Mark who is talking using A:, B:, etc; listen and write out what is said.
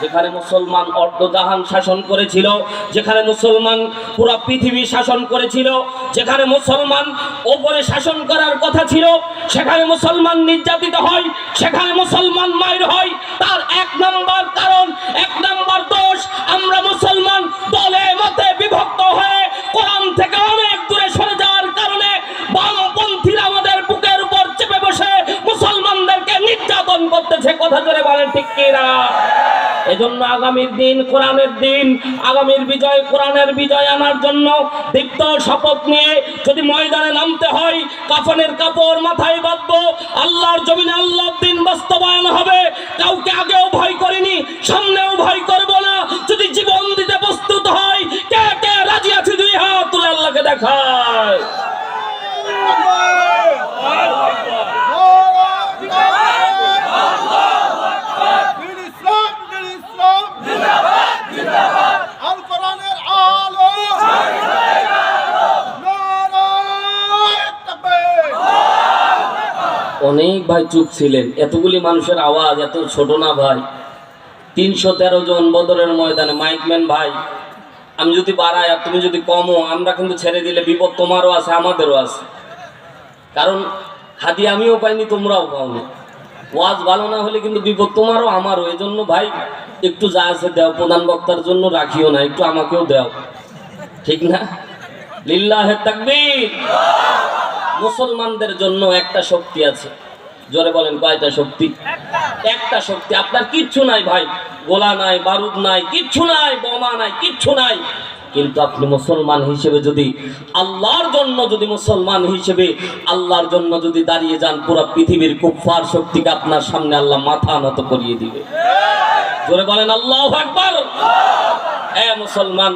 A: যেখানে মুসলমান অর্ধজাহান শাসন করেছিল, যেখানে মুসলমান পুরো পৃথিবী শাসন করেছিল, যেখানে মুসলমান ওপরে শাসন করার কথা ছিল, সেখানে মুসলমান নির্যাতিত হয়, সেখানে মুসলমান মায়ের হয়। তার এক নম্বর কারণ, এক নম্বর দোষ, আমরা মুসলমান দলে মতে বিভক্ত হয়ে কোরআন থেকে অনেক দূরে সরে যাওয়ার কারণে বামপন্থীরা আমাদের বুকের উপর চেপে বসে মুসলমানদেরকে নির্যাতন করতেছে। কথা জোরে বলেন ঠিক কিনা? এজন্য আগামীর দিন কোরআনের দিন, আগামীর বিজয় কোরআনের বিজয় আনার জন্য দীপ্ত শপথ নিয়ে যদি ময়দানে নামতে হয়, কাফনের কাপড় মাথায় বাঁধবো, আল্লাহর জমিনে আল্লাহর দিন বাস্তবায়ন হবে। কাউকে আগেও ভয় করিনি, সামনেও ভয় করব না। যদি জীবন দিতে প্রস্তুত হয়, কে কে রাজি আছে? দুই হাত তুলে আল্লাহকে দেখায়। অনেক ভাই চুপ ছিলেন, এতগুলি মানুষের আওয়াজ এত ছোট না ভাই। 313 জন বদরের ময়দানে। মাইকম্যান ভাই, আমি যদি বাড়াই আর তুমি যদি কমো, আমরা কিন্তু ছেড়ে দিলে বিপদ তোমারও আছে আমাদেরও আছে। কারণ হাদি আমিও পাইনি, তোমরাও পাওনি। ওয়াজ ভালো না হলে কিন্তু বিপদ তোমারও আমারও। এই জন্য ভাই একটু যা আছে দেও, প্রধান বক্তার জন্য রাখিও না, একটু আমাকেও দেও, ঠিক না? লিল্লাহে তাকবীর। মুসলমানদের জন্য একটা শক্তি আছে। জোরে বলেন, কয়টা শক্তি? একটা শক্তি। আপনার কিচ্ছু নাই ভাই, গোলা নাই, বারুদ নাই, কিচ্ছু নাই, বোমা নাই, কিচ্ছু নাই। কিন্তু আপনি মুসলমান হিসেবে যদি আল্লাহর জন্য, যদি মুসলমান হিসেবে আল্লাহর জন্য যদি দাঁড়িয়ে যান, পুরো পৃথিবীর কুফফার শক্তিকে আপনার সামনে আল্লাহ মাথা নত করিয়ে দিবে। জোরে বলেন আল্লাহু আকবার। মুসলমান।